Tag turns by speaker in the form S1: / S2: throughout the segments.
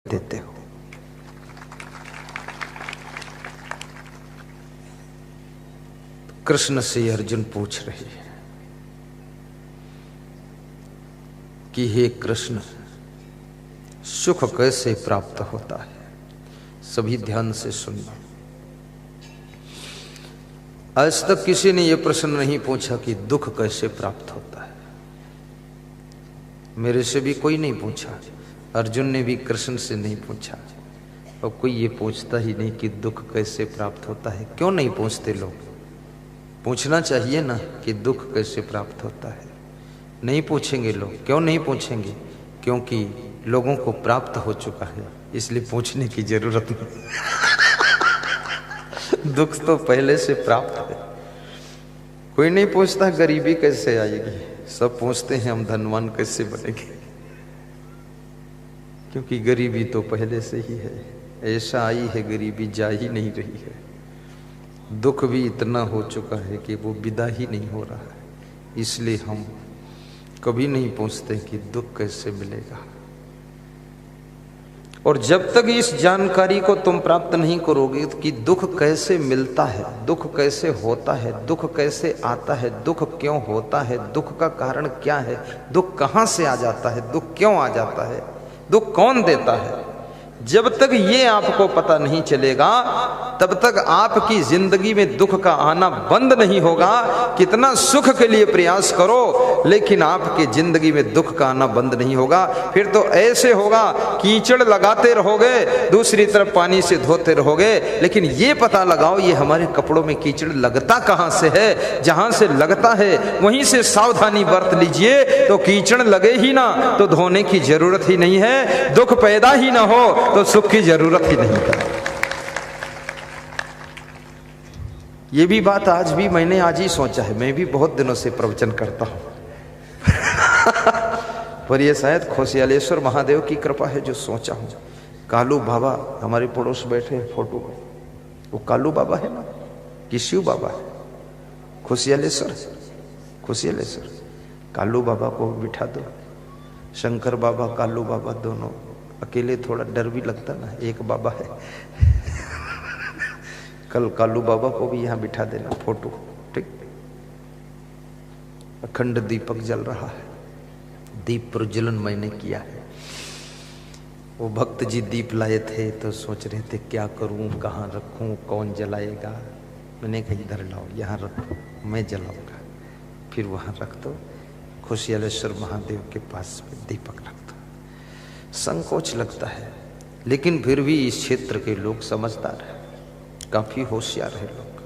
S1: देते हो। कृष्ण से अर्जुन पूछ रहे हैं कि हे कृष्ण, सुख कैसे प्राप्त होता है। सभी ध्यान से सुनना। आज तक किसी ने यह प्रश्न नहीं पूछा कि दुख कैसे प्राप्त होता है। मेरे से भी कोई नहीं पूछा, अर्जुन ने भी कृष्ण से नहीं पूछा, और कोई ये पूछता ही नहीं कि दुख कैसे प्राप्त होता है। क्यों नहीं पूछते लोग? पूछना चाहिए ना कि दुख कैसे प्राप्त होता है। नहीं पूछेंगे लोग। क्यों नहीं पूछेंगे? क्योंकि लोगों को प्राप्त हो चुका है, इसलिए पूछने की जरूरत नहीं। दुख तो पहले से प्राप्त है। कोई नहीं पूछता गरीबी कैसे आएगी, सब पूछते हैं हम धनवान कैसे बनेंगे, क्योंकि गरीबी तो पहले से ही है। ऐसा आई है गरीबी, जा ही नहीं रही है। दुख भी इतना हो चुका है कि वो विदा ही नहीं हो रहा है, इसलिए हम कभी नहीं पूछते कि दुख कैसे मिलेगा। और जब तक इस जानकारी को तुम प्राप्त नहीं करोगे कि दुख कैसे मिलता है, दुख कैसे होता है, दुख कैसे आता है, दुख क्यों होता है, दुख का कारण क्या है, दुख कहां से आ जाता है, दुख क्यों आ जाता है, दुख कौन देता है, जब तक ये आपको पता नहीं चलेगा तब तक आपकी जिंदगी में दुख का आना बंद नहीं होगा। कितना सुख के लिए प्रयास करो, लेकिन आपके जिंदगी में दुख का आना बंद नहीं होगा। फिर तो ऐसे होगा, कीचड़ लगाते रहोगे, दूसरी तरफ पानी से धोते रहोगे, लेकिन ये पता लगाओ ये हमारे कपड़ों में कीचड़ लगता कहां से है। जहां से लगता है वहीं से सावधानी बरत लीजिए, तो कीचड़ लगे ही ना तो धोने की जरूरत ही नहीं है, दुख पैदा ही ना हो तो सुख की जरूरत ही नहीं है। ये भी बात मैंने आज ही सोचा है। मैं भी बहुत दिनों से प्रवचन करता हूं पर ये शायद खोसियालेश्वर महादेव की कृपा है जो सोचा हूं। कालू बाबा हमारे पड़ोस बैठे हैं फोटो में, वो कालू बाबा है ना कि शिव बाबा है? खोसियालेश्वर कालू बाबा को बिठा दो। शंकर बाबा कालू बाबा दोनों अकेले थोड़ा डर भी लगता ना, एक बाबा है। कल कालू बाबा को भी यहां बिठा देना फोटो, ठीक। अखंड दीपक जल रहा है, दीप प्रज्वलन मैंने किया है। वो भक्त जी दीप लाए थे तो सोच रहे थे क्या करूं, कहां रखूं, कौन जलाएगा। मैंने कहा इधर लाओ, यहां रखो, मैं जलाऊंगा। फिर वहां रख दो, खोसियालेश्वर महादेव के पास में दीपक रख दो। संकोच लगता है, लेकिन फिर भी इस क्षेत्र के लोग समझदार हैं, काफी होशियार है लोग।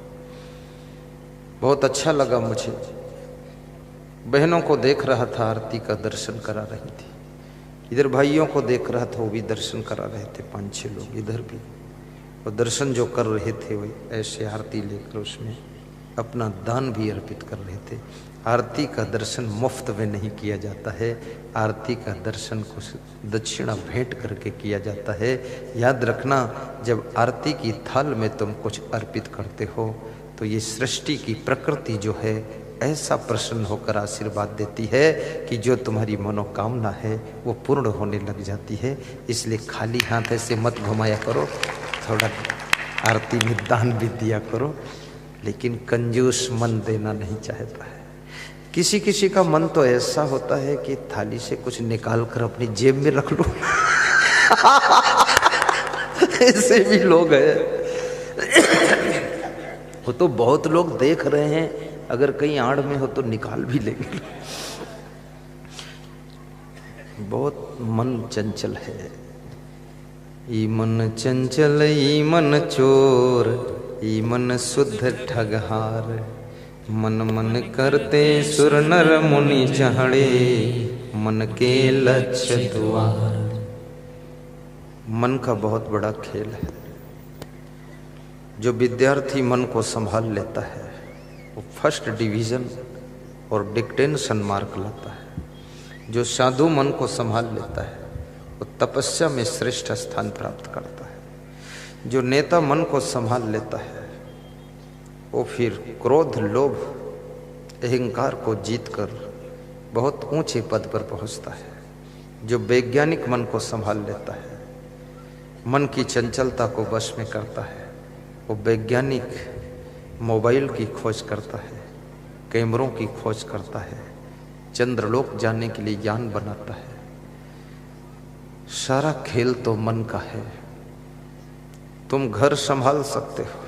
S1: बहुत अच्छा लगा मुझे। बहनों को देख रहा था, आरती का दर्शन करा रही थी। इधर भाइयों को देख रहा था, वो भी दर्शन करा रहे थे, 5-6 लोग इधर भी। और दर्शन जो कर रहे थे वो ऐसे आरती लेकर उसमें अपना दान भी अर्पित कर रहे थे। आरती का दर्शन मुफ्त में नहीं किया जाता है, आरती का दर्शन कुछ दक्षिणा भेंट करके किया जाता है। याद रखना, जब आरती की थाल में तुम कुछ अर्पित करते हो तो ये सृष्टि की प्रकृति जो है ऐसा प्रसन्न होकर आशीर्वाद देती है कि जो तुम्हारी मनोकामना है वो पूर्ण होने लग जाती है। इसलिए खाली हाथ ऐसे मत घुमाया करो, थोड़ा आरती में दान भी दिया करो, लेकिन कंजूस मन देना नहीं चाहता है। किसी किसी का मन तो ऐसा होता है कि थाली से कुछ निकाल कर अपनी जेब में रख लो। ऐसे भी लोग हैं। वो तो बहुत लोग देख रहे हैं, अगर कहीं आड़ में हो तो निकाल भी लेंगे। बहुत मन चंचल है। ई मन चंचल ई मन चोर, ई मन शुद्ध ठगहार। मन मन करते सुर नर मुनि चढ़े, मन के लक्ष्य द्वार। मन का बहुत बड़ा खेल है। जो विद्यार्थी मन को संभाल लेता है वो फर्स्ट डिवीजन और डिक्टेंशन मार्क लाता है। जो साधु मन को संभाल लेता है वो तपस्या में श्रेष्ठ स्थान प्राप्त करता है। जो नेता मन को संभाल लेता है वो फिर क्रोध, लोभ, अहंकार को जीतकर बहुत ऊंचे पद पर पहुंचता है। जो वैज्ञानिक मन को संभाल लेता है मन की चंचलता को वश में करता है। वो वैज्ञानिक मोबाइल की खोज करता है, कैमरों की खोज करता है, चंद्रलोक जाने के लिए यान बनाता है। सारा खेल तो मन का है। तुम घर संभाल सकते हो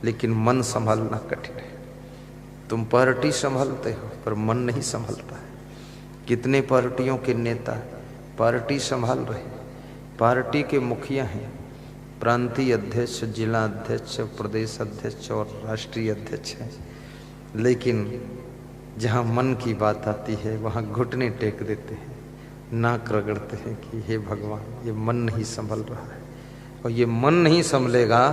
S1: लेकिन मन संभालना कठिन है। तुम पार्टी संभालते हो पर मन नहीं संभालता है। कितने पार्टियों के नेता पार्टी संभाल रहे, पार्टी के मुखिया हैं, प्रांतीय अध्यक्ष, जिला अध्यक्ष, प्रदेश अध्यक्ष और राष्ट्रीय अध्यक्ष हैं, लेकिन जहाँ मन की बात आती है वहाँ घुटने टेक देते हैं, नाक रगड़ते हैं कि हे भगवान ये मन नहीं संभल रहा है। और ये मन नहीं संभलेगा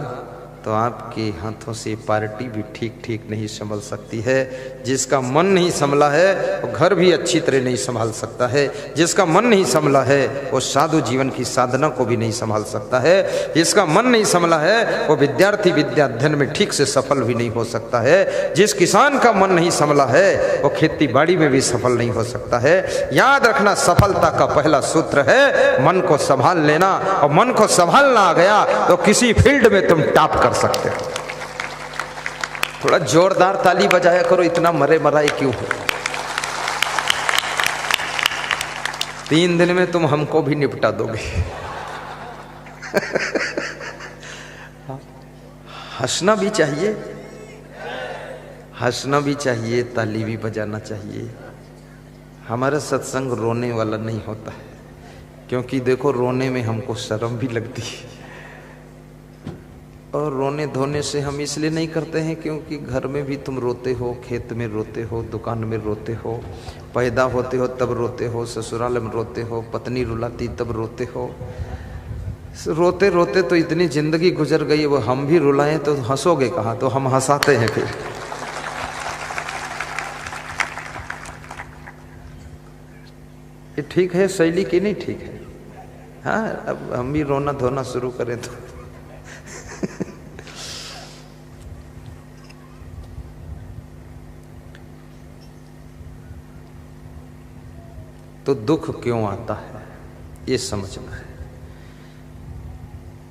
S1: तो आपके हाथों से पार्टी भी ठीक ठीक नहीं संभल सकती है। जिसका मन नहीं संभला है वो घर भी अच्छी तरह नहीं संभाल सकता है। जिसका मन नहीं संभला है वो साधु जीवन की साधना को भी नहीं संभाल सकता है। जिसका मन नहीं संभला है वो विद्यार्थी विद्या अध्ययन में ठीक से सफल भी नहीं हो सकता है। जिस किसान का मन नहीं संभला है वो खेती बाड़ी में भी सफल नहीं हो सकता है। याद रखना, सफलता का पहला सूत्र है मन को संभाल लेना। और मन को संभालना आ गया तो किसी फील्ड में तुम टॉप कर सकते हो। थोड़ा जोरदार ताली बजाया करो, इतना मरे मराए क्यों हो। 3 दिन में तुम हमको भी निपटा दोगे। हंसना भी चाहिए, हंसना भी चाहिए, ताली भी बजाना चाहिए। हमारा सत्संग रोने वाला नहीं होता है, क्योंकि देखो रोने में हमको शर्म भी लगती है। और रोने धोने से हम इसलिए नहीं करते हैं क्योंकि घर में भी तुम रोते हो, खेत में रोते हो, दुकान में रोते हो, पैदा होते हो तब रोते हो, ससुराल में रोते हो, पत्नी रुलाती तब रोते हो। रोते रोते तो इतनी जिंदगी गुजर गई, वो हम भी रुलाएं तो हंसोगे कहाँ, तो हम हंसाते हैं फिर। ये ठीक है शैली की नहीं ठीक है। हाँ, अब हम भी रोना धोना शुरू करें तो दुख क्यों आता है ये समझना है।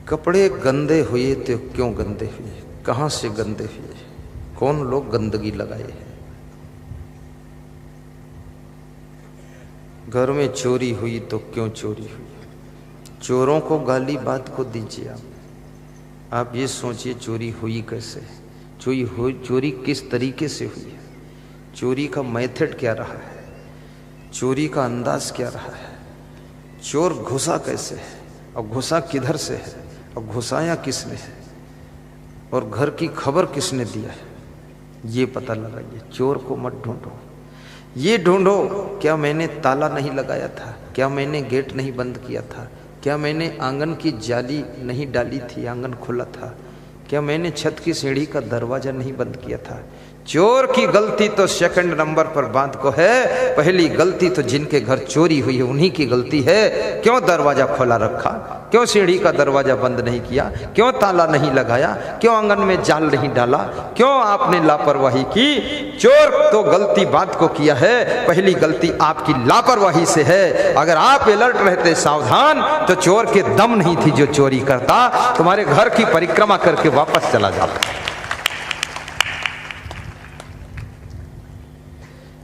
S1: कपड़े गंदे हुए तो क्यों गंदे हुए, कहाँ से गंदे हुए, कौन लोग गंदगी लगाए हैं। घर में चोरी हुई तो क्यों चोरी हुई, चोरों को गाली बात को दीजिए। आप ये सोचिए चोरी हुई कैसे, चोरी किस तरीके से हुई है, चोरी का मेथड क्या रहा है, चोरी का अंदाज क्या रहा है, चोर घुसा कैसे है और घुसा किधर से है और घुसाया किसने है और घर की खबर किसने दिया है, ये पता लगाइए। चोर को मत ढूंढो, ये ढूंढो क्या मैंने ताला नहीं लगाया था, क्या मैंने गेट नहीं बंद किया था, क्या मैंने आंगन की जाली नहीं डाली थी, आंगन खुला था, क्या मैंने छत की सीढ़ी का दरवाजा नहीं बंद किया था। चोर की गलती तो सेकंड नंबर पर बात को है, पहली गलती तो जिनके घर चोरी हुई है उन्हीं की गलती है। क्यों दरवाजा खोला रखा, क्यों सीढ़ी का दरवाजा बंद नहीं किया, क्यों ताला नहीं लगाया, क्यों आंगन में जाल नहीं डाला, क्यों आपने लापरवाही की। चोर तो गलती बात को किया है, पहली गलती आपकी लापरवाही से है। अगर आप अलर्ट रहते, सावधान, तो चोर के दम नहीं थी जो चोरी करता, तुम्हारे घर की परिक्रमा करके वापस चला जाता।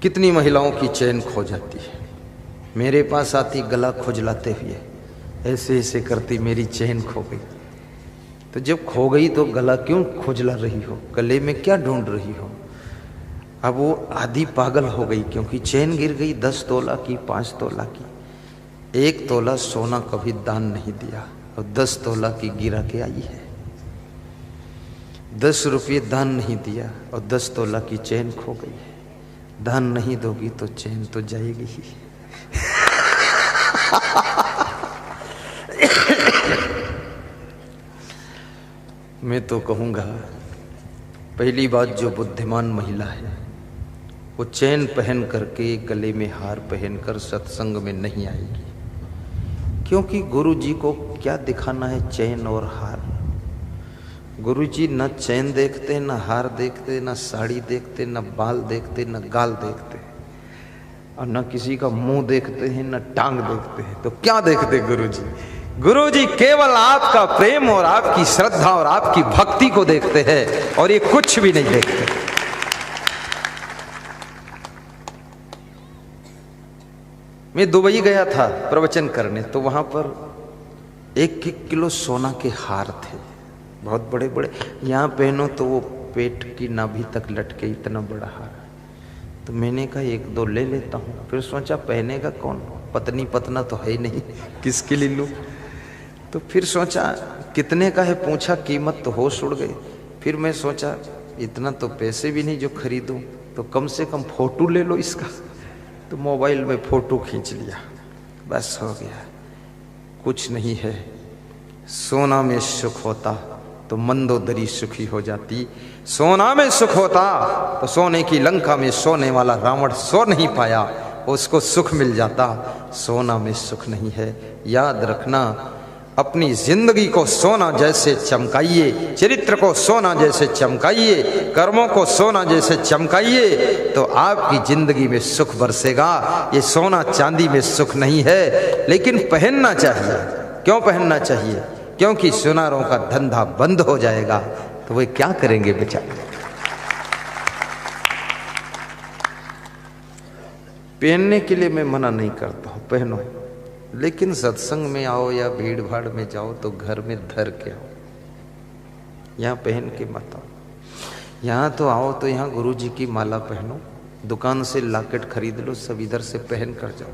S1: कितनी महिलाओं की चैन खो जाती है, मेरे पास आती गला खुजलाते हुए, ऐसे ऐसे करती मेरी चैन खो गई। तो जब खो गई तो गला क्यों खुजला रही हो, गले में क्या ढूंढ रही हो। अब वो आधी पागल हो गई क्योंकि चैन गिर गई 10 तोला की, 5 तोला की। 1 तोला सोना कभी दान नहीं दिया और 10 तोला की गिरा के आई है। 10 रुपये दान नहीं दिया और 10 तोला की चैन खो गई है। दान नहीं दोगी तो चैन तो जाएगी ही। मैं तो कहूँगा पहली बात, जो बुद्धिमान महिला है वो चैन पहन करके, गले में हार पहनकर सत्संग में नहीं आएगी, क्योंकि गुरु जी को क्या दिखाना है चैन और हार। गुरु जी न चैन देखते, न हार देखते, न साड़ी देखते, न बाल देखते, न गाल देखते, और न किसी का मुंह देखते हैं, न टांग देखते हैं। तो क्या देखते गुरु जी, गुरुजी केवल आपका प्रेम और आपकी श्रद्धा और आपकी भक्ति को देखते हैं और ये कुछ भी नहीं देखते। मैं दुबई गया था प्रवचन करने, तो वहां पर 1-1 किलो सोना के हार थे, बहुत बड़े बड़े। यहाँ पहनो तो वो पेट की नाभि तक लटके, इतना बड़ा हार। तो मैंने कहा 1-2 ले लेता हूँ। फिर सोचा पहनेगा कौन, पत्नी पतना तो है ही नहीं, किसके लिए लूँ। तो फिर सोचा कितने का है, पूछा कीमत तो होश उड़ गई। फिर मैं सोचा इतना तो पैसे भी नहीं जो खरीदूं, तो कम से कम फोटो ले लो इसका। तो मोबाइल में फोटो खींच लिया, बस हो गया। कुछ नहीं है। सोना में सुख होता तो मंदोदरी सुखी हो जाती। सोना में सुख होता तो सोने की लंका में सोने वाला रावण सो नहीं पाया, उसको सुख मिल जाता। सोना में सुख नहीं है। याद रखना, अपनी जिंदगी को सोना जैसे चमकाइए, चरित्र को सोना जैसे चमकाइए, कर्मों को सोना जैसे चमकाइए, तो आपकी जिंदगी में सुख बरसेगा। ये सोना चांदी में सुख नहीं है, लेकिन पहनना चाहिए। क्यों पहनना चाहिए? क्योंकि सुनारों का धंधा बंद हो जाएगा, तो वे क्या करेंगे बेचारे। पहनने के लिए मैं मना नहीं करता हूं, पहनो, लेकिन सत्संग में आओ या भीड़ भाड़ में जाओ तो घर में धर के आओ, यहाँ पहन के मत आओ। यहाँ तो आओ तो यहाँ गुरु जी की माला पहनो, दुकान से लॉकेट खरीद लो, सब इधर से पहन कर जाओ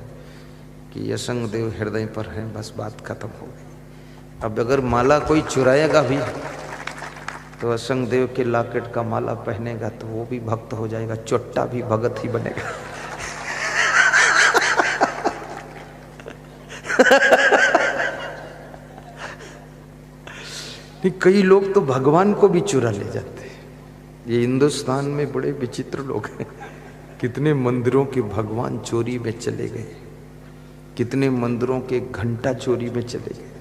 S1: कि यसंग देव हृदय पर है, बस बात खत्म हो गई। अब अगर माला कोई चुराएगा भी तो असंग देव के लॉकेट का माला पहनेगा तो वो भी भक्त हो जाएगा, चोट्टा भी भगत ही बनेगा। कई लोग तो भगवान को भी चुरा ले जाते हैं। ये हिंदुस्तान में बड़े विचित्र लोग हैं। कितने मंदिरों के भगवान चोरी में चले गए, कितने मंदिरों के घंटा चोरी में चले गए।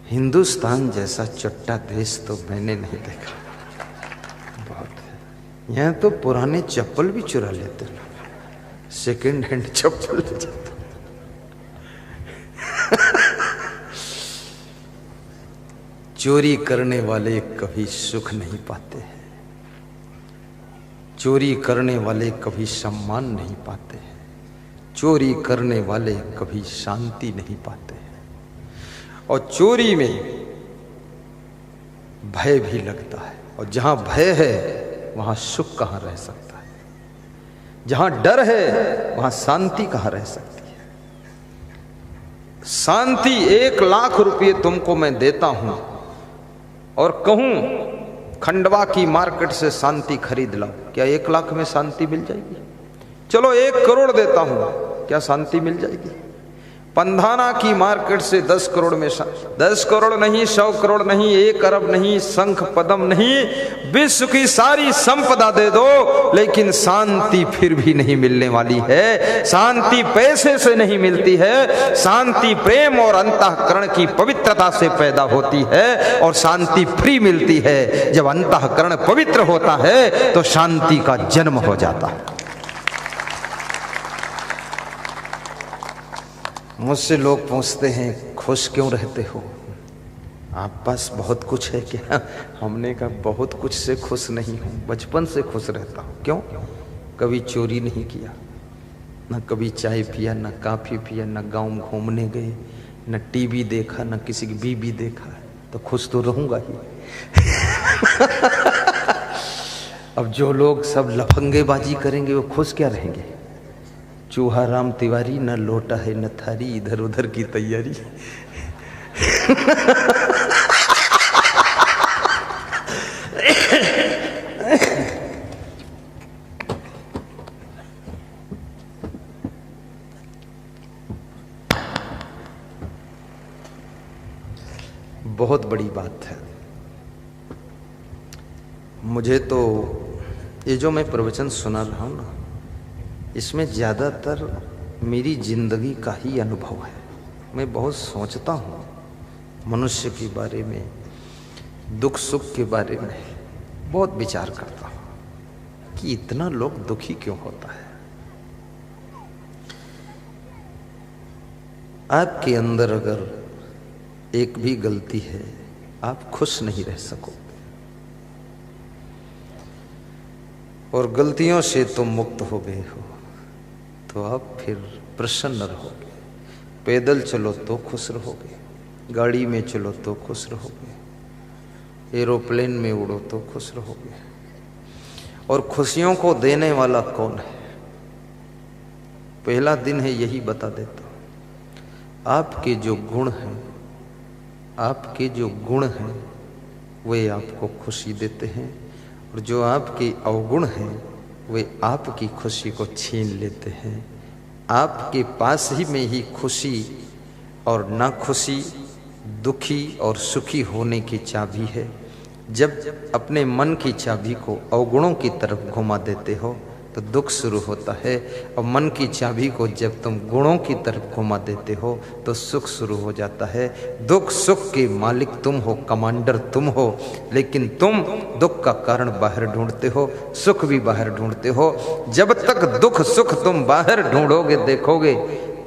S1: हिंदुस्तान जैसा चट्टा देश तो मैंने नहीं देखा, बहुत है। यहाँ तो पुराने चप्पल भी चुरा लेते लोग, सेकेंड हैंड चप्पल ले जाते। चोरी करने वाले कभी सुख नहीं पाते हैं, चोरी करने वाले कभी सम्मान नहीं पाते हैं, चोरी करने वाले कभी शांति नहीं पाते हैं। और चोरी में भय भी लगता है, और जहां भय है वहां सुख कहां रह सकता है, जहां डर है वहां शांति कहां रह सकती है। शांति 1 लाख रुपये तुमको मैं देता हूं और कहूं खंडवा की मार्केट से शांति खरीद लाओ, क्या 1 लाख में शांति मिल जाएगी? चलो 1 करोड़ देता हूं, क्या शांति मिल जाएगी? पंधाना की मार्केट से 10 करोड़ में 10 करोड़ नहीं, 100 करोड़ नहीं, 1 अरब नहीं, शंख पदम नहीं, विश्व की सारी संपदा दे दो, लेकिन शांति फिर भी नहीं मिलने वाली है। शांति पैसे से नहीं मिलती है, शांति प्रेम और अंतःकरण की पवित्रता से पैदा होती है, और शांति फ्री मिलती है जब अंतःकरण पवित्र होता है तो शांति का जन्म हो जाता है। मुझसे लोग पूछते हैं खुश क्यों रहते हो, आप पास बहुत कुछ है क्या? हमने कहा बहुत कुछ से खुश नहीं हूँ, बचपन से खुश रहता हूँ। क्यों? कभी चोरी नहीं किया, न कभी चाय पिया, न कॉफी पिया, न गाँव घूमने गए, न टीवी देखा, न किसी की बीबी देखा, तो खुश तो रहूंगा ही। अब जो लोग सब लफंगेबाजी करेंगे वो खुश क्या रहेंगे? चूहा राम तिवारी, न लोटा है न थारी, इधर उधर की तैयारी। बहुत बड़ी बात है। मुझे तो ये जो मैं प्रवचन सुना रहा हूं ना, इसमें ज़्यादातर मेरी जिंदगी का ही अनुभव है। मैं बहुत सोचता हूँ मनुष्य के बारे में, दुख सुख के बारे में बहुत विचार करता हूँ कि इतना लोग दुखी क्यों होता है। आपके अंदर अगर एक भी गलती है आप खुश नहीं रह सकोगे, और गलतियों से तुम मुक्त हो गए हो तो आप फिर प्रसन्न रहोगे। पैदल चलो तो खुश रहोगे, गाड़ी में चलो तो खुश रहोगे, एरोप्लेन में उड़ो तो खुश रहोगे। और खुशियों को देने वाला कौन है? पहला दिन है यही बता देता हूं। आपके जो गुण हैं, आपके जो गुण हैं वे आपको खुशी देते हैं, और जो आपके अवगुण हैं वे आपकी खुशी को छीन लेते हैं। आपके पास ही में ही खुशी और ना खुशी, दुखी और सुखी होने की चाबी है। जब अपने मन की चाबी को अवगुणों की तरफ घुमा देते हो तो दुख शुरू होता है, और मन की चाबी को जब तुम गुणों की तरफ घुमा देते हो तो सुख शुरू हो जाता है। दुख सुख के मालिक तुम हो, कमांडर तुम हो, लेकिन तुम दुख का कारण बाहर ढूंढते हो, सुख भी बाहर ढूंढते हो। जब तक दुख सुख तुम बाहर ढूंढोगे, देखोगे,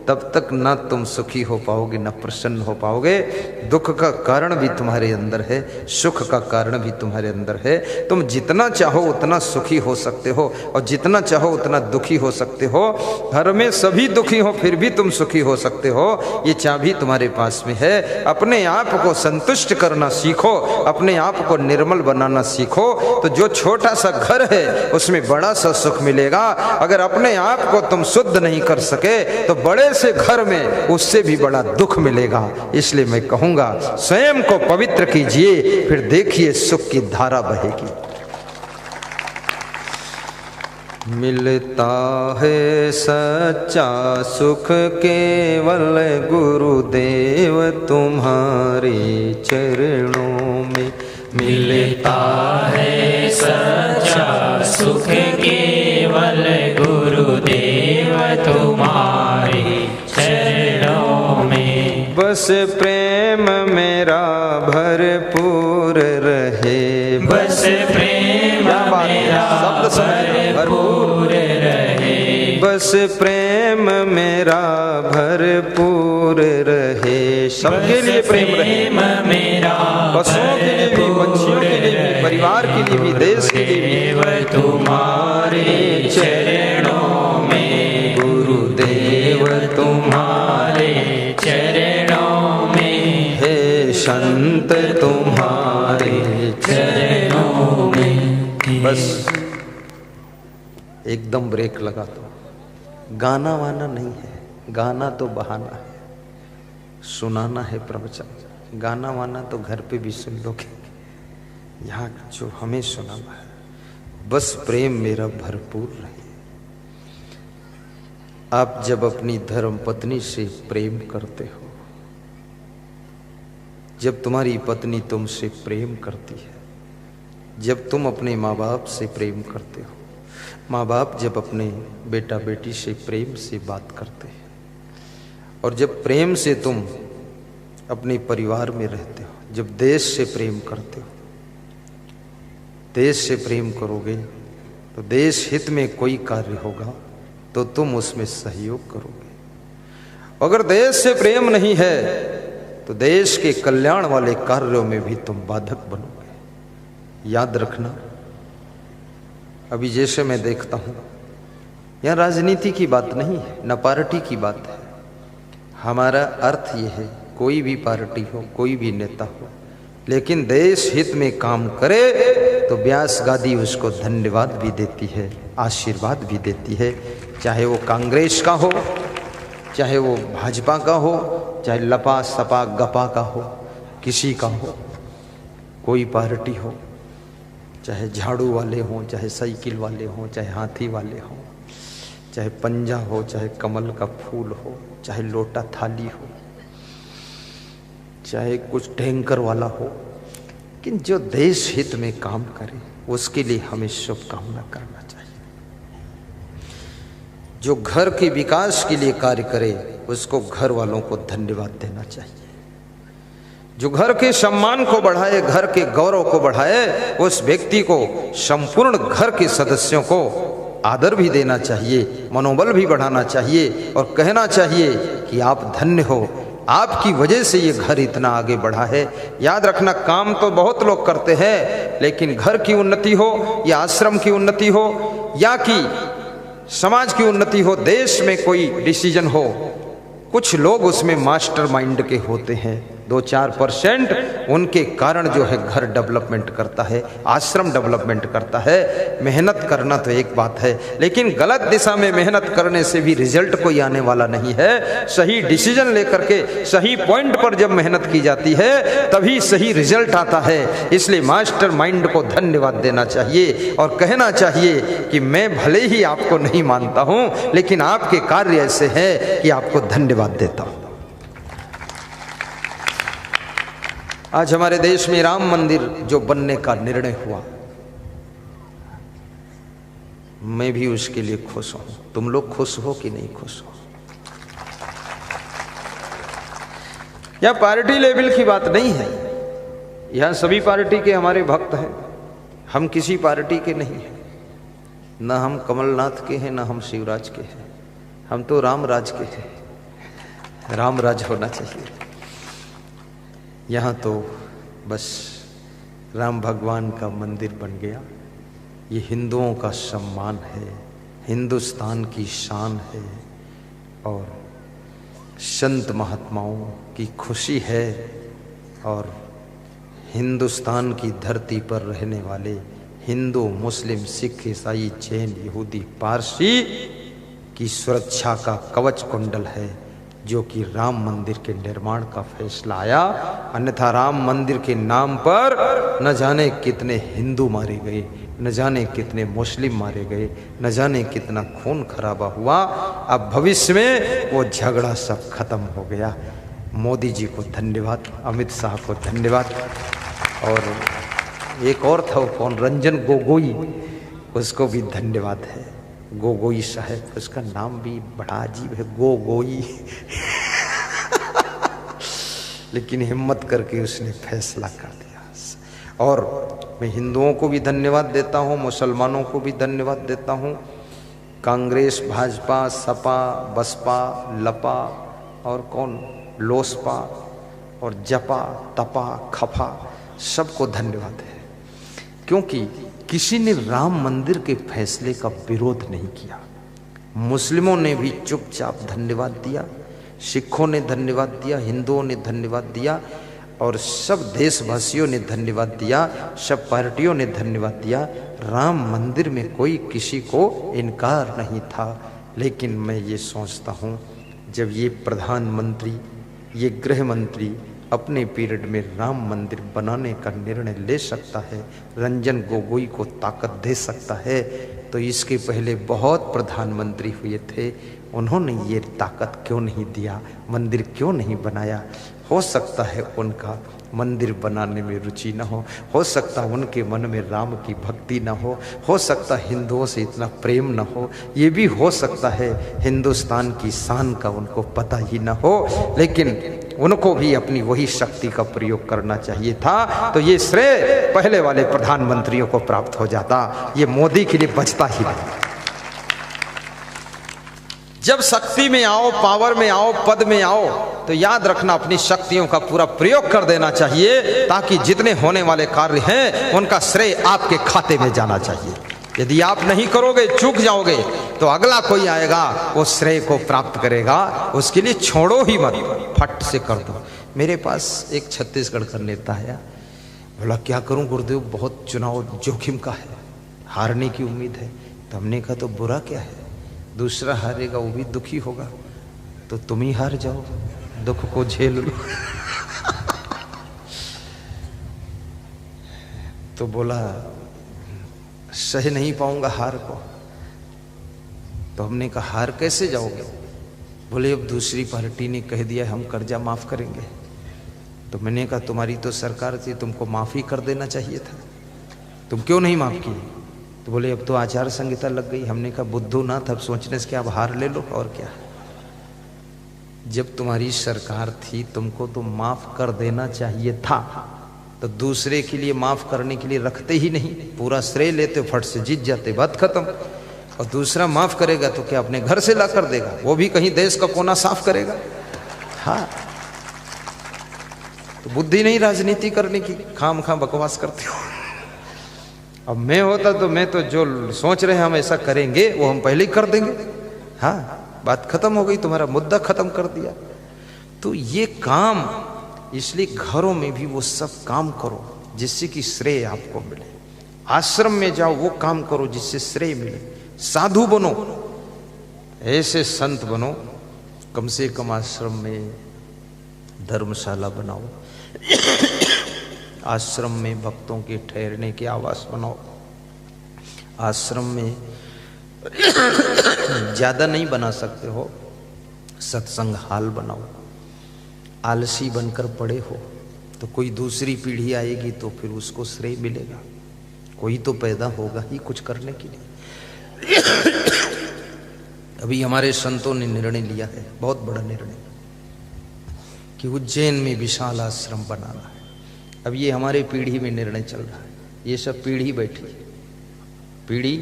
S1: तब तक ना तुम सुखी हो पाओगे, ना प्रसन्न हो पाओगे। दुख का कारण भी तुम्हारे अंदर है, सुख का कारण भी तुम्हारे अंदर है। तुम जितना चाहो उतना सुखी हो सकते हो, और जितना चाहो उतना दुखी हो सकते हो। घर में सभी दुखी हो फिर भी तुम सुखी हो सकते हो। ये चाबी तुम्हारे पास में है। अपने आप को संतुष्ट करना सीखो, अपने आप को निर्मल बनाना सीखो, तो जो छोटा सा घर है उसमें बड़ा सा सुख मिलेगा। अगर अपने आप को तुम शुद्ध नहीं कर सके तो बड़े से घर में उससे भी बड़ा दुख मिलेगा। इसलिए मैं कहूंगा स्वयं को पवित्र कीजिए, फिर देखिए सुख की धारा बहेगी। मिलता है सच्चा सुख केवल गुरुदेव तुम्हारे चरणों में।
S2: मिलता है सच्चा सुख केवल गुरुदेव तुम्हारे चरणों में।
S1: बस प्रेम मेरा भरपूर रहे,
S2: बस प्रेम मेरा भरपूर रहे,
S1: बस प्रेम मेरा भरपूर रहे। सबके लिए प्रेम रहे,
S2: मेरा
S1: पशुओं के लिए भी, पंछियों के लिए भी, परिवार के लिए भी, देश के लिए भी।
S2: तुम्हारे चरणों में गुरुदेव तुम्हारे चरणों में,
S1: हे संत तुम्हारे
S2: चरणों में।
S1: बस एकदम ब्रेक लगा दो। गाना वाना नहीं है, गाना तो बहाना है, सुनाना है प्रवचन। गाना वाना तो घर पे भी सुन लोगे, यहाँ जो हमें सुनाना है। बस प्रेम मेरा भरपूर रहे। आप जब अपनी धर्म पत्नी से प्रेम करते हो, जब तुम्हारी पत्नी तुमसे प्रेम करती है, जब तुम अपने माँ बाप से प्रेम करते हो, माँ बाप जब अपने बेटा बेटी से प्रेम से बात करते हैं, और जब प्रेम से तुम अपने परिवार में रहते हो, जब देश से प्रेम करते हो, देश से प्रेम करोगे तो देश हित में कोई कार्य होगा तो तुम उसमें सहयोग करोगे। अगर देश से प्रेम नहीं है तो देश के कल्याण वाले कार्यों में भी तुम बाधक बनोगे। याद रखना, अभी जैसे मैं देखता हूं, यह राजनीति की बात नहीं है, न पार्टी की बात है। हमारा अर्थ यह है, कोई भी पार्टी हो, कोई भी नेता हो, लेकिन देश हित में काम करे तो व्यास गादी उसको धन्यवाद भी देती है, आशीर्वाद भी देती है। चाहे वो कांग्रेस का हो, चाहे वो भाजपा का हो, चाहे लपा सपा गपा का हो, किसी का हो, कोई पार्टी हो, चाहे झाड़ू वाले हों, चाहे साइकिल वाले हों, चाहे हाथी वाले हों, चाहे पंजा हो, चाहे कमल का फूल हो, चाहे लोटा थाली हो, चाहे कुछ टैंकर वाला हो, लेकिन जो देश हित में काम करे उसके लिए हमें शुभकामना करना चाहिए। जो घर के विकास के लिए कार्य करे उसको घर वालों को धन्यवाद देना चाहिए। जो घर के सम्मान को बढ़ाए, घर के गौरव को बढ़ाए, उस व्यक्ति को, संपूर्ण घर के सदस्यों को आदर भी देना चाहिए, मनोबल भी बढ़ाना चाहिए और कहना चाहिए कि आप धन्य हो आपकी वजह से ये घर इतना आगे बढ़ा है। याद रखना, काम तो बहुत लोग करते हैं, लेकिन घर की उन्नति हो या आश्रम की उन्नति हो या कि समाज की उन्नति हो, देश में कोई डिसीजन हो, कुछ लोग उसमें मास्टर माइंड के होते हैं। 2-4% उनके कारण जो है घर डेवलपमेंट करता है, आश्रम डेवलपमेंट करता है। मेहनत करना तो एक बात है, लेकिन गलत दिशा में मेहनत करने से भी रिजल्ट कोई आने वाला नहीं है। सही डिसीजन लेकर के सही पॉइंट पर जब मेहनत की जाती है तभी सही रिजल्ट आता है। इसलिए मास्टर माइंड को धन्यवाद देना चाहिए और कहना चाहिए कि मैं भले ही आपको नहीं मानता हूं, लेकिन आपके कार्य ऐसे हैं कि आपको धन्यवाद देता हूं। आज हमारे देश में राम मंदिर जो बनने का निर्णय हुआ, मैं भी उसके लिए खुश हूं। तुम लोग खुश हो कि नहीं खुश हो? यह पार्टी लेवल की बात नहीं है। यहां सभी पार्टी के हमारे भक्त हैं, हम किसी पार्टी के नहीं हैं। न हम कमलनाथ के हैं, न हम शिवराज के हैं, हम तो रामराज के हैं। रामराज होना चाहिए। यहाँ तो बस राम भगवान का मंदिर बन गया। ये हिंदुओं का सम्मान है, हिंदुस्तान की शान है और संत महात्माओं की खुशी है। और हिंदुस्तान की धरती पर रहने वाले हिंदू, मुस्लिम, सिख, ईसाई, जैन, यहूदी, पारसी की सुरक्षा का कवच कुंडल है जो कि राम मंदिर के निर्माण का फैसला आया। अन्यथा राम मंदिर के नाम पर न जाने कितने हिंदू मारे गए, न जाने कितने मुस्लिम मारे गए, न जाने कितना खून खराबा हुआ। अब भविष्य में वो झगड़ा सब खत्म हो गया। मोदी जी को धन्यवाद, अमित शाह को धन्यवाद। और एक और था, वो कौन, रंजन गोगोई, उसको भी धन्यवाद है। गोगोई साहब, उसका नाम भी बड़ा अजीब है, गोगोई लेकिन हिम्मत करके उसने फैसला कर दिया। और मैं हिंदुओं को भी धन्यवाद देता हूँ, मुसलमानों को भी धन्यवाद देता हूँ। कांग्रेस, भाजपा, सपा, बसपा, लपा और कौन, लोसपा और जपा, तपा, खफा, सबको धन्यवाद है, क्योंकि किसी ने राम मंदिर के फैसले का विरोध नहीं किया। मुस्लिमों ने भी चुपचाप धन्यवाद दिया, सिखों ने धन्यवाद दिया, हिंदुओं ने धन्यवाद दिया और सब देशवासियों ने धन्यवाद दिया, सब पार्टियों ने धन्यवाद दिया। राम मंदिर में कोई किसी को इनकार नहीं था। लेकिन मैं ये सोचता हूँ, जब ये प्रधानमंत्री, ये गृह मंत्री अपने पीरियड में राम मंदिर बनाने का निर्णय ले सकता है, रंजन गोगोई को ताकत दे सकता है, तो इसके पहले बहुत प्रधानमंत्री हुए थे, उन्होंने ये ताकत क्यों नहीं दिया, मंदिर क्यों नहीं बनाया? हो सकता है उनका मंदिर बनाने में रुचि न हो सकता उनके मन में राम की भक्ति न हो सकता हिंदुओं से इतना प्रेम न हो, ये भी हो सकता है हिंदुस्तान की शान का उनको पता ही न हो। लेकिन उनको भी अपनी वही शक्ति का प्रयोग करना चाहिए था, तो ये श्रेय पहले वाले प्रधानमंत्रियों को प्राप्त हो जाता, ये मोदी के लिए बचता ही नहीं। जब शक्ति में आओ, पावर में आओ, पद में आओ, तो याद रखना अपनी शक्तियों का पूरा प्रयोग कर देना चाहिए, ताकि जितने होने वाले कार्य हैं उनका श्रेय आपके खाते में जाना चाहिए। यदि आप नहीं करोगे, चूक जाओगे, तो अगला कोई आएगा, वो श्रेय को प्राप्त करेगा। उसके लिए छोड़ो ही मत, फट से कर दो। मेरे पास एक छत्तीसगढ़ का नेता आया, बोला क्या करूं गुरुदेव, बहुत चुनाव जोखिम का है, हारने की उम्मीद है। तो हमने कहा तो बुरा क्या है, दूसरा हारेगा वो भी दुखी होगा, तो तुम ही हार जाओ, दुख को झेल लो। तो बोला सह नहीं पाऊंगा हार को। तो हमने कहा हार कैसे जाओगे? बोले अब दूसरी पार्टी ने कह दिया हम कर्जा माफ करेंगे। तो मैंने कहा तुम्हारी तो सरकार थी, तुमको माफी कर देना चाहिए था, तुम क्यों नहीं माफ किए? तो बोले अब तो आचार संहिता लग गई। हमने कहा बुद्धू ना था, अब सोचने से क्या, अब हार ले लो और क्या। जब तुम्हारी सरकार थी तुमको तो माफ कर देना चाहिए था, तो दूसरे के लिए माफ करने के लिए रखते ही नहीं, पूरा श्रेय लेते, फट से जीत जाते, बात खत्म। और दूसरा माफ करेगा तो क्या अपने घर से ला कर देगा, वो भी कहीं देश का कोना साफ करेगा। हाँ, तो बुद्धि नहीं राजनीति करने की, खाम खाम बकवास करते हो। अब मैं होता तो मैं तो जो सोच रहे हैं हम ऐसा करेंगे वो हम पहले ही कर देंगे। हाँ, बात खत्म हो गई, तुम्हारा मुद्दा खत्म कर दिया। तो ये काम, इसलिए घरों में भी वो सब काम करो जिससे कि श्रेय आपको मिले। आश्रम में जाओ, वो काम करो जिससे श्रेय मिले। साधु बनो, ऐसे संत बनो, कम से कम आश्रम में धर्मशाला बनाओ, आश्रम में भक्तों के ठहरने के आवास बनाओ। आश्रम में ज्यादा नहीं बना सकते हो, सत्संग हाल बनाओ। आलसी बनकर पड़े हो तो कोई दूसरी पीढ़ी आएगी तो फिर उसको श्रेय मिलेगा, कोई तो पैदा होगा ही कुछ करने के लिए। अभी हमारे संतों ने निर्णय लिया है, बहुत बड़ा निर्णय, कि उज्जैन में विशाल आश्रम बनाना है। अब ये हमारे पीढ़ी में निर्णय चल रहा है, ये सब पीढ़ी बैठी है, पीढ़ी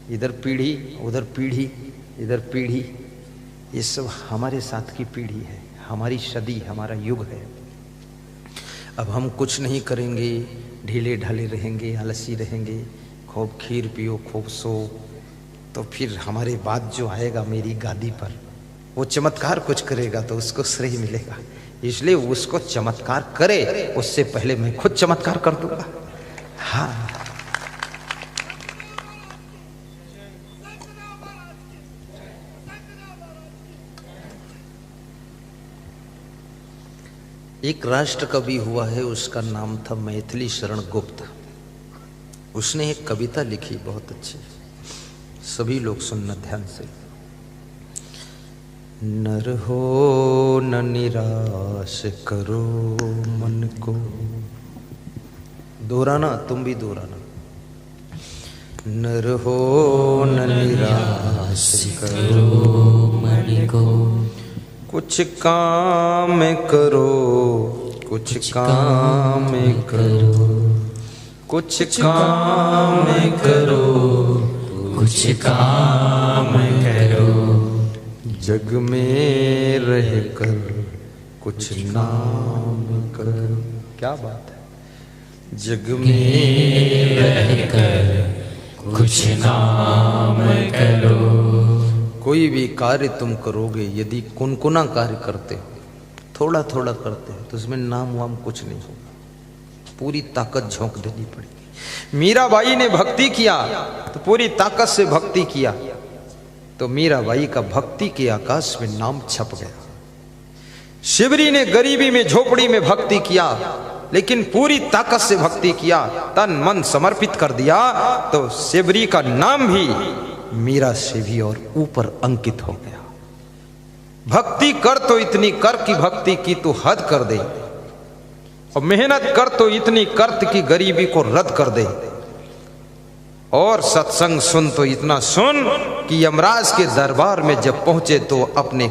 S1: इधर पीढ़ी उधर पीढ़ी इधर पीढ़ी, ये सब हमारे साथ की पीढ़ी है, हमारी सदी, हमारा युग है। अब हम कुछ नहीं करेंगे, ढीले ढाले रहेंगे, आलसी रहेंगे, खूब खीर पियो, खूब सो, तो फिर हमारे बाद जो आएगा मेरी गादी पर, वो चमत्कार कुछ करेगा तो उसको श्रेय मिलेगा। इसलिए उसको चमत्कार करे उससे पहले मैं खुद चमत्कार कर दूंगा। हाँ, एक राष्ट्र कवि हुआ है, उसका नाम था मैथिली शरण गुप्त। उसने एक कविता लिखी बहुत अच्छी, सभी लोग सुनना ध्यान से। नर हो न निराश करो मन को, दोहराना, तुम भी दोहराना। नर हो न निराश करो मन को, कुछ काम करो, कुछ काम करो, कुछ काम करो, कुछ काम करो, जग में रह कर कुछ नाम करो। क्या बात है, जग में रह कर कुछ नाम करो। कोई भी कार्य तुम करोगे, यदि कुनकुना कार्य करते हो, थोड़ा थोड़ा करते हो, तो उसमें नाम वाम कुछ नहीं होगा, पूरी ताकत झोंक देनी पड़ेगी। मीराबाई ने भक्ति किया तो पूरी ताकत से भक्ति किया, तो मीराबाई का भक्ति के आकाश में नाम छप गया। शिवरी ने गरीबी में, झोपड़ी में भक्ति किया, लेकिन पूरी ताकत से भक्ति किया, तन मन समर्पित कर दिया, तो शिवरी का नाम भी मीरा से भी और ऊपर अंकित हो गया। भक्ति कर तो इतनी कर कि भक्ति की तो हद कर दे, और मेहनत कर तो इतनी कर कि गरीबी को रद्द कर दे, और सत्संग सुन तो इतना सुन कि यमराज के दरबार में जब पहुंचे तो अपने